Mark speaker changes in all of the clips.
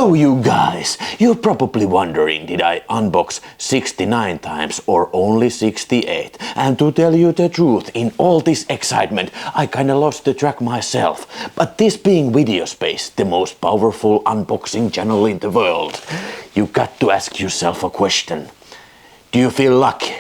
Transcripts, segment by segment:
Speaker 1: Hello you guys! You're probably wondering, did I unbox 69 times or only 68? And to tell you the truth, in all this excitement, I kinda lost the track myself. But this being VideoSpace, the most powerful unboxing channel in the world, you got to ask yourself a question. Do you feel lucky?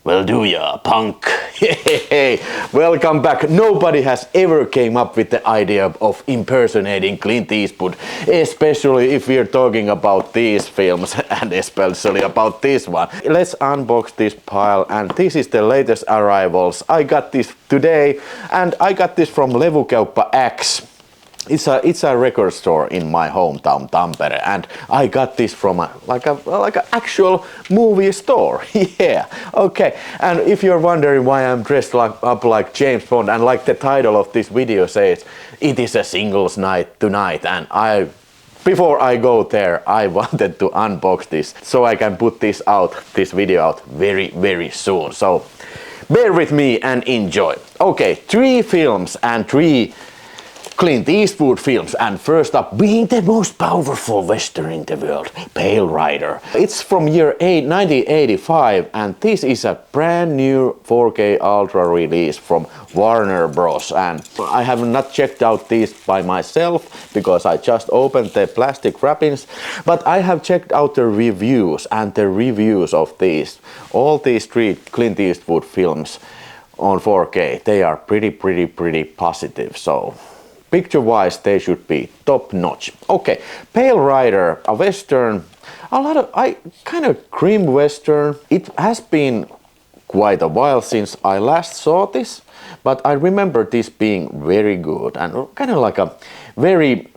Speaker 1: Well, do ya, punk? Hey, welcome back. Nobody has ever came up with the idea of impersonating Clint Eastwood, especially if we're talking about these films and especially about this one. Let's unbox this pile, and this is the latest arrivals. I got this today, and I got this from Levykauppa X. It's a record store in my hometown Tampere, and I got this from like a actual movie store. Yeah, okay. And if you're wondering why I'm dressed up like James Bond, and like the title of this video says, it is a singles night tonight, and before I go there, I wanted to unbox this so I can put this video out very soon. So bear with me and enjoy. Okay, 3 films and 3 Clint Eastwood films, and first up being the most powerful western in the world, Pale Rider. It's from year 1985, and this is a brand new 4K Ultra release from Warner Bros. And I have not checked out these by myself because I just opened the plastic wrappings, but I have checked out the reviews, and the reviews of all these 3 Clint Eastwood films on 4K, they are pretty positive. So picture-wise, they should be top-notch. Okay, Pale Rider, a western, kind of grim western. It has been quite a while since I last saw this, but I remember this being very good and kind of like a very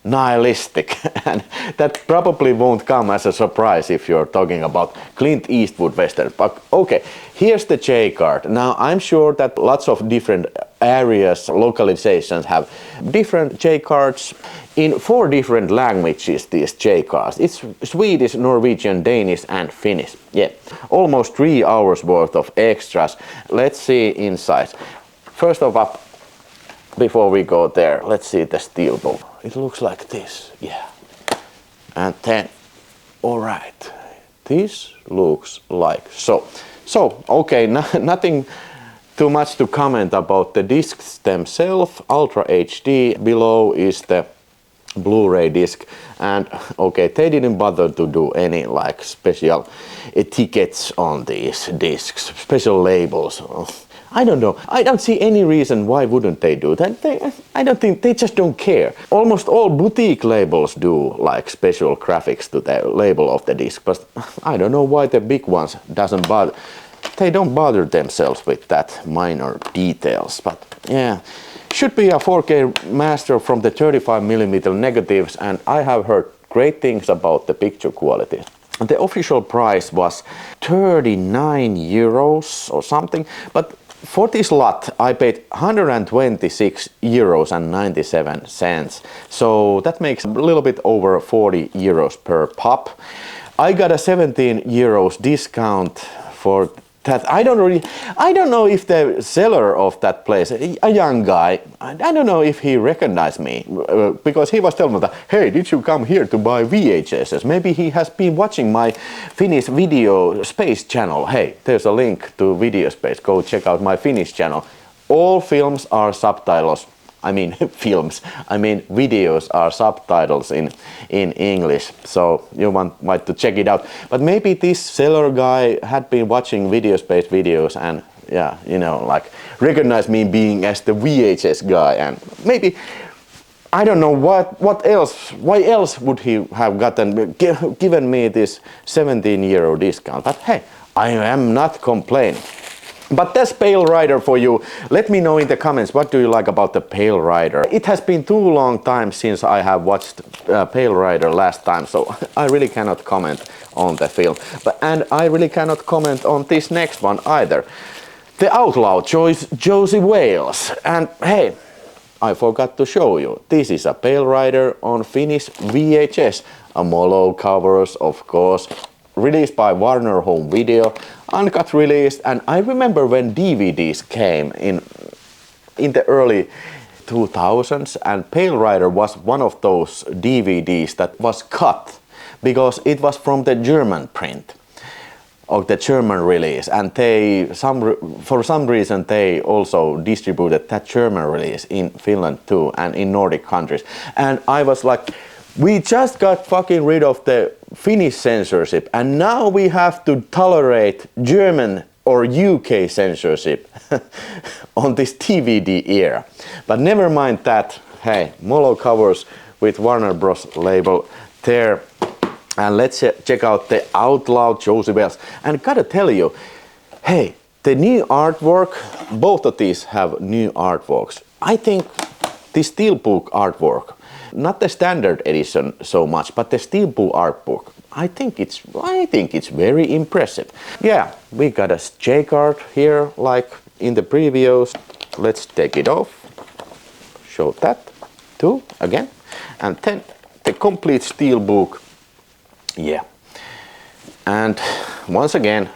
Speaker 1: nihilistic, and that probably won't come as a surprise if you're talking about Clint Eastwood western. But okay, here's the J card. Now I'm sure that lots of different areas, localizations have different J cards in 4 different languages. These J cards, it's Swedish, Norwegian, Danish and Finnish. Yeah, almost 3 hours worth of extras. Let's see inside. First of all, before we go there, let's see the steelbook. It looks like this, yeah. And then, all right, this looks like so. So, okay, nothing too much to comment about the discs themselves. Ultra HD, below is the Blu-ray disc, and okay, they didn't bother to do any like special etiquettes on these discs, special labels. I don't know. I don't see any reason why wouldn't they do that. I don't think they just don't care. Almost all boutique labels do like special graphics to the label of the disc, but I don't know why the big ones doesn't bother. They don't bother themselves with that minor details. But yeah, should be a 4K master from the 35mm negatives, and I have heard great things about the picture quality. The official price was 39 euros or something, but for this lot I paid 126 euros and 97 cents. So that makes a little bit over 40 euros per pop. I got a 17 euros discount for that. I don't know if the seller of that place, a young guy, I don't know if he recognized me, because he was telling me that, hey, did you come here to buy VHSs? Maybe he has been watching my Finnish VideoSpace channel. Hey, there's a link to VideoSpace. Go check out my Finnish channel. All films are subtitles. I mean videos are subtitles in English, so you might to check it out. But maybe this seller guy had been watching VideoSpace videos and, yeah, you know, like recognized me being as the VHS guy, and maybe, I don't know why else would he have given me this 17 euro discount. But hey, I am not complaining. But that's Pale Rider for you. Let me know in the comments, what do you like about the Pale Rider? It has been too long time since I have watched Pale Rider last time, so I really cannot comment on the film. And I really cannot comment on this next one either. The Outlaw, Josey Wales. And hey, I forgot to show you. This is a Pale Rider on Finnish VHS. A Molo covers, of course. Released by Warner Home Video, uncut release, and I remember when DVDs came in the early 2000s, and Pale Rider was one of those DVDs that was cut because it was from the German print of the German release, and for some reason they also distributed that German release in Finland too and in Nordic countries. And I was like, we just got fucking rid of the Finnish censorship and now we have to tolerate German or UK censorship on this DVD era. But never mind that. Hey, Molo covers with Warner Bros. Label there. And let's check out the Outlaw Josey Wales. And gotta tell you, hey, the new artwork, both of these have new artworks. I think the Steelbook artwork, not the standard edition so much, but the Steelbook artbook, I think it's very impressive. Yeah, we got a J card here like in the previews. Let's take it off. Show that too again. And then the complete Steelbook. Yeah, and once again,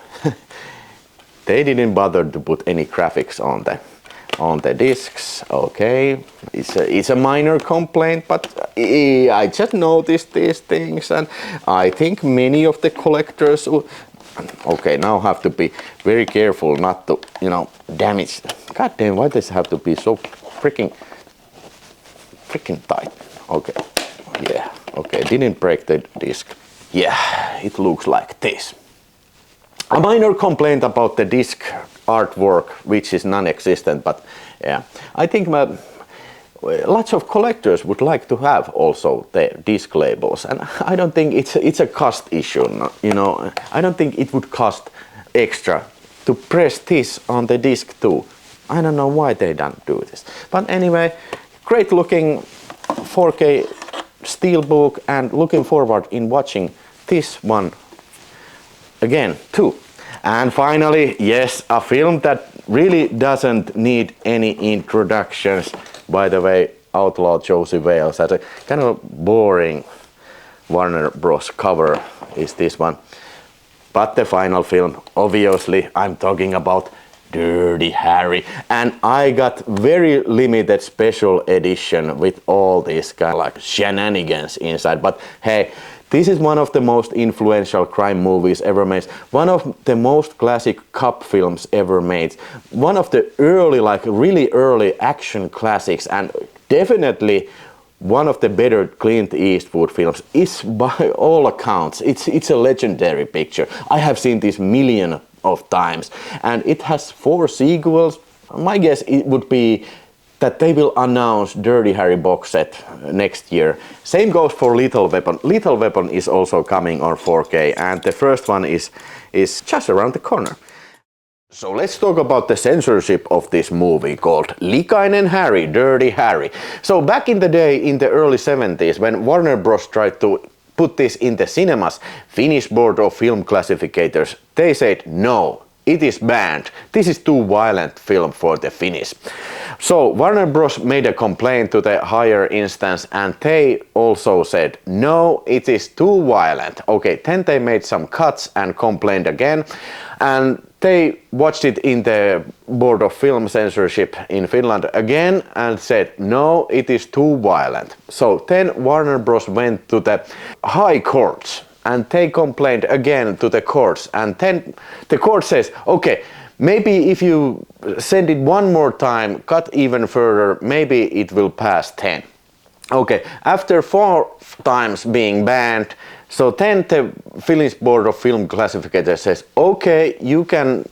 Speaker 1: they didn't bother to put any graphics on the discs. Okay, it's a minor complaint, but I just noticed these things, and I think many of the collectors. Okay, now have to be very careful not to, damage. God damn, why does it have to be so freaking tight? Okay, yeah, okay, didn't break the disc. Yeah, it looks like this. A minor complaint about the disc artwork, which is non-existent, but yeah, I think lots of collectors would like to have also the disc labels, and I don't think it's a cost issue. I don't think it would cost extra to press this on the disc too. I don't know why they don't do this, but anyway, great looking 4K Steelbook, and looking forward in watching this one again too. And finally, yes, a film that really doesn't need any introductions. By the way, Outlaw Josey Wales has a kind of boring Warner Bros. Cover is this one. But the final film, obviously, I'm talking about Dirty Harry, and I got very limited special edition with all these kind of like shenanigans inside. But hey, this is one of the most influential crime movies ever made, one of the most classic cop films ever made, one of the early, like really early action classics, and definitely one of the better Clint Eastwood films. Is by all accounts, it's a legendary picture. I have seen this million of times, and it has 4 sequels. My guess it would be that they will announce Dirty Harry box set next year. Same goes for Lethal Weapon. Lethal Weapon is also coming on 4K, and the first one is just around the corner. So let's talk about the censorship of this movie called Likainen Harry, Dirty Harry. So back in the day, in the early 70s, when Warner Bros. Tried to put this in the cinemas, Finnish Board of Film Classificators, they said no, it is banned. This is too violent film for the Finnish. So Warner Bros. Made a complaint to the higher instance, and they also said no, it is too violent. Okay, then they made some cuts and complained again, and they watched it in the Board of Film Censorship in Finland again and said no, it is too violent. So then Warner Bros. Went to the high courts and they complained again to the courts, and then the court says, okay, maybe if you send it one more time, cut even further, maybe it will pass 10. Okay, after 4 times being banned, so then the Finnish Board of Film Classification says, okay, you can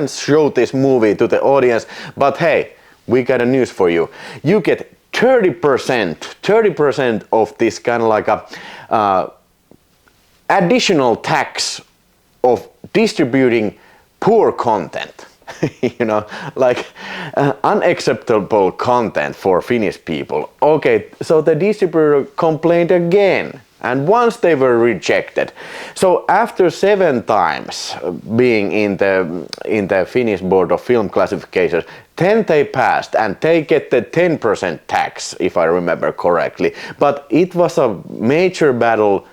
Speaker 1: show this movie to the audience, but hey, we got a news for you. You get 30% of this kind of like a additional tax of distributing poor content. Like unacceptable content for Finnish people. Okay, so the distributor complained again, and once they were rejected. So after 7 times being in the Finnish Board of Film Classification, then they passed and they get the 10% tax, if I remember correctly. But it was a major battle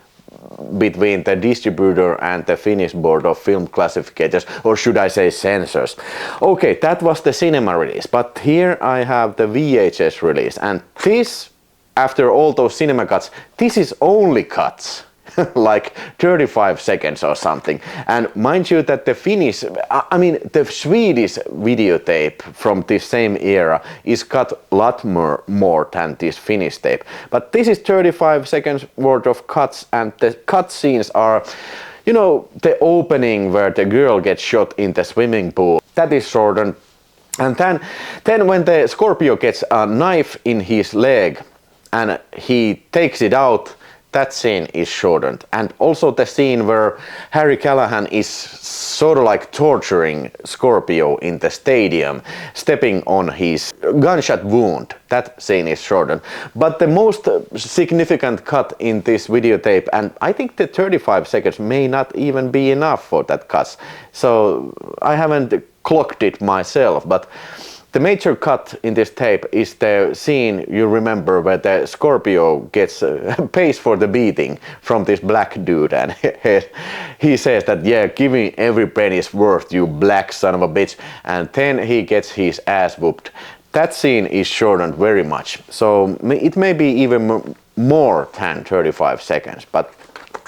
Speaker 1: between the distributor and the Finnish Board of Film Classifiers, or should I say censors. Okay, that was the cinema release, but here I have the VHS release, and this, after all those cinema cuts, this is only cuts. Like 35 seconds or something. And mind you that the Finnish, I mean the Swedish videotape from this same era is cut a lot more than this Finnish tape. But this is 35 seconds worth of cuts, and the cut scenes are, you know, the opening where the girl gets shot in the swimming pool. That is shortened. And then when the Scorpio gets a knife in his leg and he takes it out, that scene is shortened. And also the scene where Harry Callahan is sort of like torturing Scorpio in the stadium, stepping on his gunshot wound. That scene is shortened. But the most significant cut in this videotape, and I think the 35 seconds may not even be enough for that cut. So I haven't clocked it myself, but the major cut in this tape is the scene, you remember, where the Scorpio gets pays for the beating from this black dude, and he says that, yeah, give me every penny's worth, you black son of a bitch, and then he gets his ass whooped. That scene is shortened very much, so it may be even more than 35 seconds, but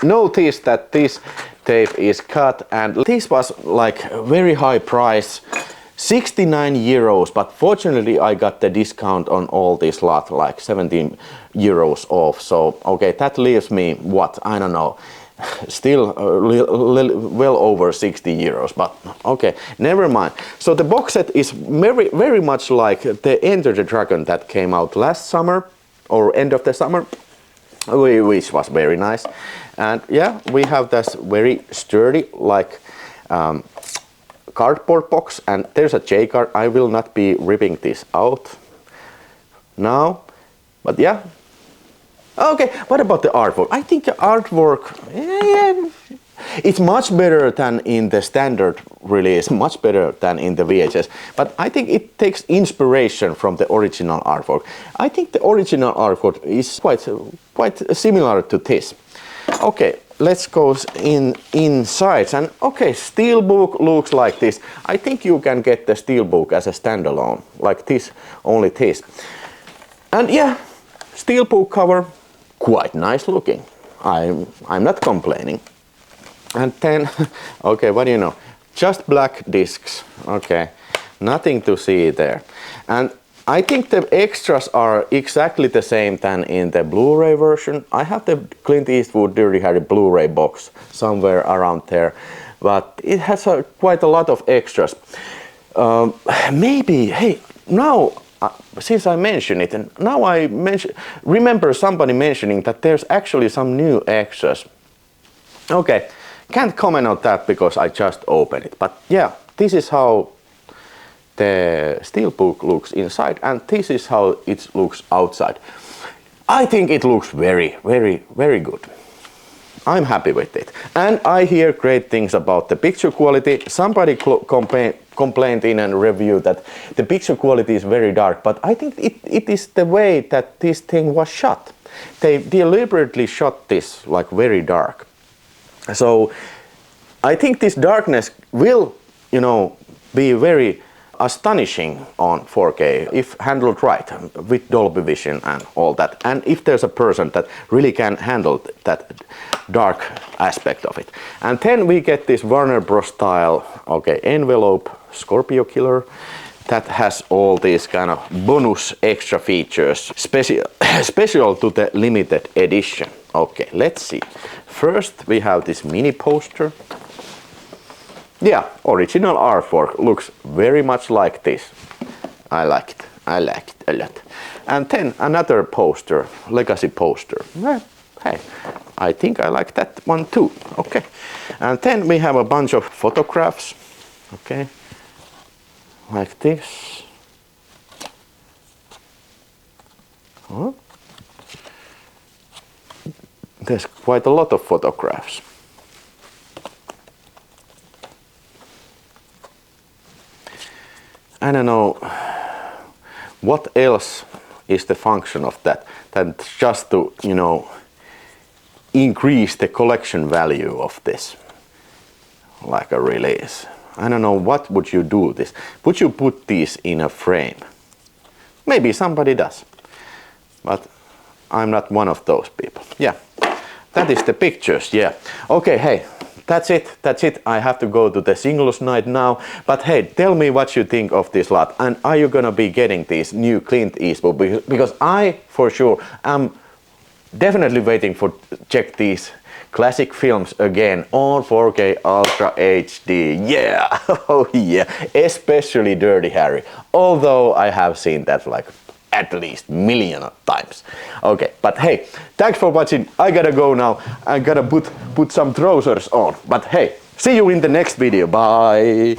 Speaker 1: notice that this tape is cut, and this was like very high price. 69 euros, but fortunately I got the discount on all this lot, like 17 euros off. So okay, that leaves me, what, I don't know, still well over 60 euros, but okay, never mind. So the box set is very much like the Enter the Dragon that came out last summer, or end of the summer, which was very nice. And yeah, we have this very sturdy, like, cardboard box, and there's a J card. I will not be ripping this out now, but yeah. Okay, what about the artwork? I think the artwork, it's much better than in the standard release, much better than in the VHS, but I think it takes inspiration from the original artwork. I think the original artwork is quite similar to this. Okay, let's go inside, and okay, Steelbook looks like this. I think you can get the Steelbook as a standalone, like this, only this. And yeah, Steelbook cover, quite nice looking. I'm not complaining. And then, okay, what do you know? Just black discs, okay, nothing to see there. And I think the extras are exactly the same than in the Blu-ray version. I have the Clint Eastwood Dirty Harry Blu-ray box somewhere around there, but it has quite a lot of extras. Maybe, hey, now, since I mentioned it, and now I remember somebody mentioning that there's actually some new extras. Okay, can't comment on that because I just opened it, but yeah, this is how the Steelbook looks inside, and this is how it looks outside. I think it looks very good. I'm happy with it. And I hear great things about the picture quality. Somebody complained in a review that the picture quality is very dark, but I think it is the way that this thing was shot. They deliberately shot this like very dark. So I think this darkness will, you know, be very astonishing on 4K if handled right with Dolby Vision and all that, and if there's a person that really can handle that dark aspect of it. And then we get this Warner Bros. Style, okay, envelope Scorpio Killer that has all these kind of bonus extra features special to the limited edition. Okay, let's see. First we have this mini poster. Yeah, original artwork looks very much like this. I like it a lot. And then another poster, legacy poster. Well, hey, I think I like that one too. Okay. And then we have a bunch of photographs. Okay. Like this. Huh? There's quite a lot of photographs. I don't know what else is the function of that than just to, you know, increase the collection value of this, like a release. I don't know, what would you do this? Would you put these in a frame? Maybe somebody does, but I'm not one of those people. Yeah, that is the pictures, yeah. Okay, hey, that's it. I have to go to the singles night now. But hey, tell me what you think of this lot. And are you gonna be getting these new Clint Eastwood? Because I, for sure, am definitely waiting for check these classic films again on 4K Ultra HD. Yeah, oh yeah, especially Dirty Harry. Although I have seen that like at least million of times. Okay, but hey, thanks for watching. I gotta go now. I gotta put some trousers on. But hey, see you in the next video. Bye.